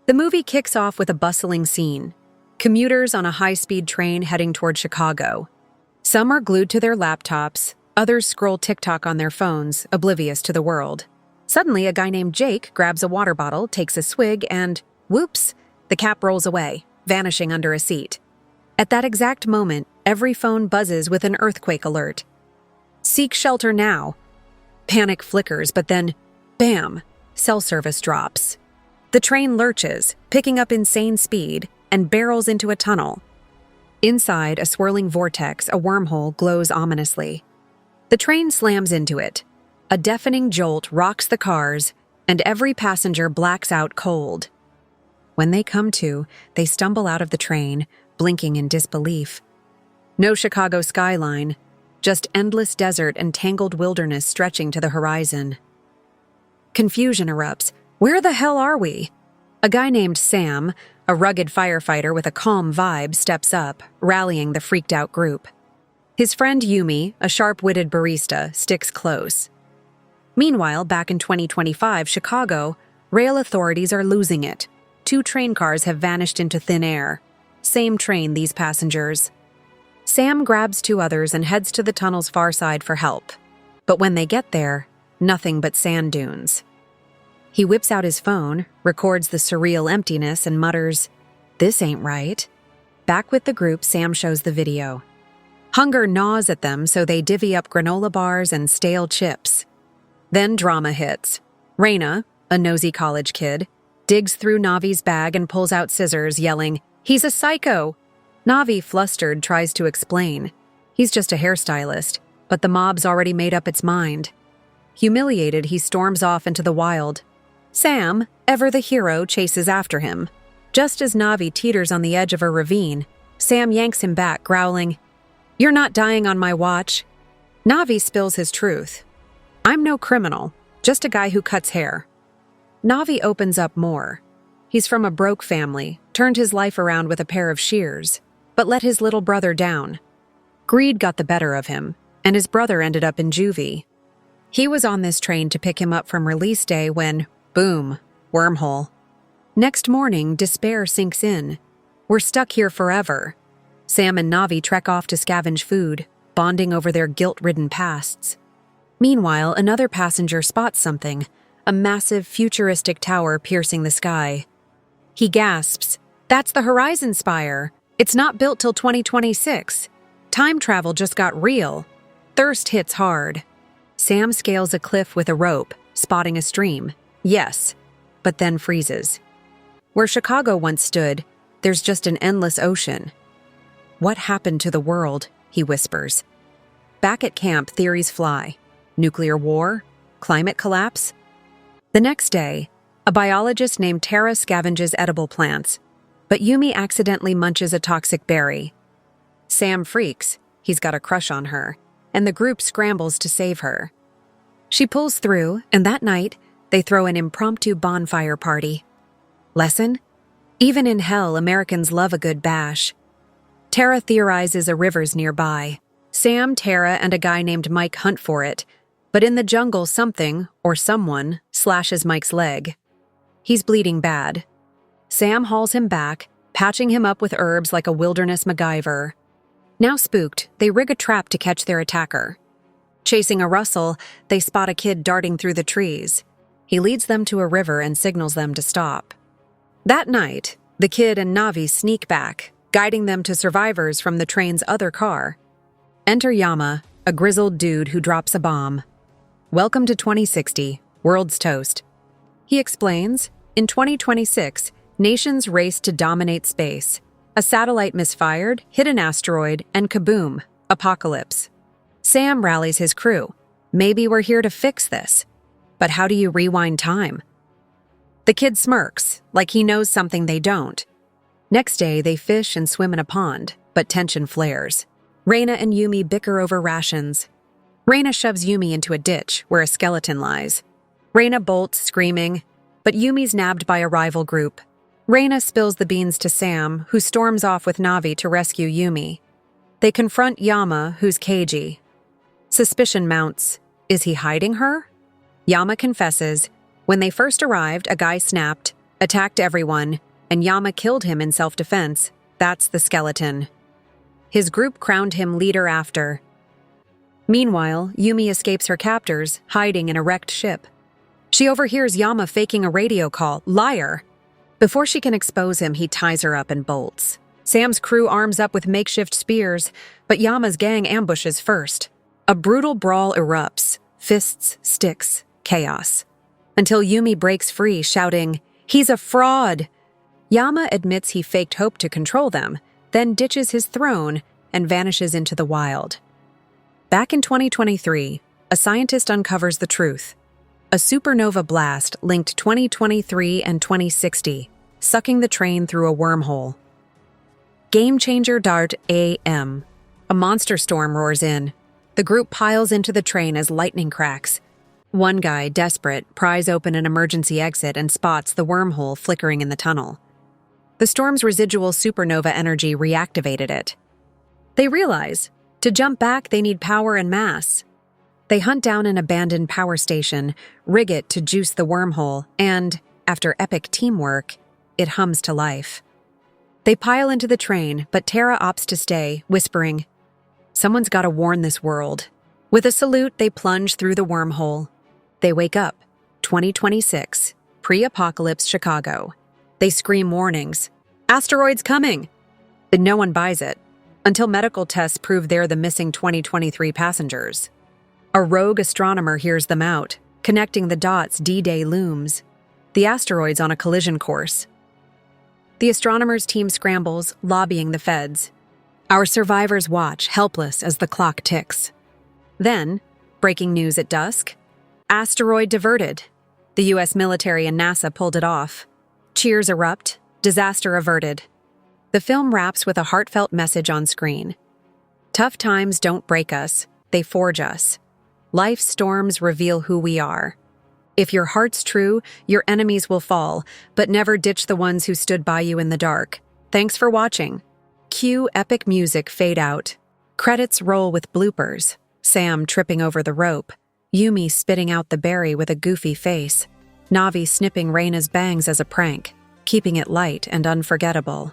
The movie kicks off with a bustling scene. Commuters on a high-speed train heading toward Chicago. Some are glued to their laptops, others scroll TikTok on their phones, oblivious to the world. Suddenly, a guy named Jake grabs a water bottle, takes a swig, and, whoops, the cap rolls away, vanishing under a seat. At that exact moment, every phone buzzes with an earthquake alert. Seek shelter now. Panic flickers, but then, bam, cell service drops. The train lurches, picking up insane speed, and barrels into a tunnel. Inside, a swirling vortex, a wormhole, glows ominously. The train slams into it. A deafening jolt rocks the cars, and every passenger blacks out cold. When they come to, they stumble out of the train, blinking in disbelief. No Chicago skyline, just endless desert and tangled wilderness stretching to the horizon. Confusion erupts. Where the hell are we? A guy named Sam, a rugged firefighter with a calm vibe, steps up, rallying the freaked-out group. His friend Yumi, a sharp-witted barista, sticks close. Meanwhile, back in 2025 Chicago, rail authorities are losing it. 2 train cars have vanished into thin air. Same train, these passengers. Sam grabs 2 others and heads to the tunnel's far side for help. But when they get there, nothing but sand dunes. He whips out his phone, records the surreal emptiness, and mutters, "This ain't right." Back with the group, Sam shows the video. Hunger gnaws at them, so they divvy up granola bars and stale chips. Then drama hits. Raina, a nosy college kid, digs through Navi's bag and pulls out scissors, yelling, "He's a psycho!" Navi, flustered, tries to explain. He's just a hairstylist, but the mob's already made up its mind. Humiliated, he storms off into the wild. Sam, ever the hero, chases after him. Just as Navi teeters on the edge of a ravine, Sam yanks him back, growling, "You're not dying on my watch." Navi spills his truth. "I'm no criminal, just a guy who cuts hair." Navi opens up more. He's from a broke family, turned his life around with a pair of shears, but let his little brother down. Greed got the better of him, and his brother ended up in juvie. He was on this train to pick him up from release day when, boom, wormhole. Next morning, despair sinks in. We're stuck here forever. Sam and Navi trek off to scavenge food, bonding over their guilt-ridden pasts. Meanwhile, another passenger spots something, a massive, futuristic tower piercing the sky. He gasps, "That's the Horizon Spire. It's not built till 2026. Time travel just got real." Thirst hits hard. Sam scales a cliff with a rope, spotting a stream. Yes, but then freezes. Where Chicago once stood, there's just an endless ocean. "What happened to the world?" he whispers. Back at camp, theories fly. Nuclear war? Climate collapse? The next day, a biologist named Tara scavenges edible plants, but Yumi accidentally munches a toxic berry. Sam freaks, he's got a crush on her, and the group scrambles to save her. She pulls through, and that night, they throw an impromptu bonfire party. Lesson? Even in hell, Americans love a good bash. Tara theorizes a river's nearby. Sam, Tara, and a guy named Mike hunt for it, but in the jungle something, or someone, slashes Mike's leg. He's bleeding bad. Sam hauls him back, patching him up with herbs like a wilderness MacGyver. Now spooked, they rig a trap to catch their attacker. Chasing a rustle, they spot a kid darting through the trees. He leads them to a river and signals them to stop. That night, the kid and Navi sneak back, guiding them to survivors from the train's other car. Enter Yama, a grizzled dude who drops a bomb. "Welcome to 2060, world's toast." He explains, in 2026, nations race to dominate space. A satellite misfired, hit an asteroid, and kaboom, apocalypse. Sam rallies his crew. "Maybe we're here to fix this. But how do you rewind time?" The kid smirks, like he knows something they don't. Next day, they fish and swim in a pond, but tension flares. Raina and Yumi bicker over rations. Raina shoves Yumi into a ditch where a skeleton lies. Raina bolts, screaming, but Yumi's nabbed by a rival group. Raina spills the beans to Sam, who storms off with Navi to rescue Yumi. They confront Yama, who's cagey. Suspicion mounts. Is he hiding her? Yama confesses, "When they first arrived, a guy snapped, attacked everyone, and Yama killed him in self-defense. That's the skeleton. His group crowned him leader after. Meanwhile, Yumi escapes her captors, hiding in a wrecked ship. She overhears Yama faking a radio call. Liar! Before she can expose him, he ties her up and bolts. Sam's crew arms up with makeshift spears, but Yama's gang ambushes first. A brutal brawl erupts. Fists, sticks, chaos. Until Yumi breaks free, shouting, "He's a fraud!" Yama admits he faked hope to control them, then ditches his throne and vanishes into the wild. Back in 2023, a scientist uncovers the truth. A supernova blast linked 2023 and 2060, sucking the train through a wormhole. Game changer Dart AM. A monster storm roars in. The group piles into the train as lightning cracks. One guy, desperate, pries open an emergency exit and spots the wormhole flickering in the tunnel. The storm's residual supernova energy reactivated it. They realize, to jump back, they need power and mass. They hunt down an abandoned power station, rig it to juice the wormhole, and, after epic teamwork, it hums to life. They pile into the train, but Tara opts to stay, whispering, "Someone's got to warn this world." With a salute, they plunge through the wormhole. They wake up, 2026, pre-apocalypse Chicago. They scream warnings, "Asteroids coming!" But no one buys it, until medical tests prove they're the missing 2023 passengers. A rogue astronomer hears them out, connecting the dots. D-Day looms. The asteroid's on a collision course. The astronomers' team scrambles, lobbying the feds. Our survivors watch, helpless as the clock ticks. Then, breaking news at dusk, asteroid diverted. The U.S. military and NASA pulled it off. Cheers erupt, disaster averted. The film wraps with a heartfelt message on screen. Tough times don't break us, they forge us. Life's storms reveal who we are. If your heart's true, your enemies will fall, but never ditch the ones who stood by you in the dark. Thanks for watching. Cue epic music fade out. Credits roll with bloopers. Sam tripping over the rope. Yumi spitting out the berry with a goofy face. Navi snipping Reina's bangs as a prank, keeping it light and unforgettable.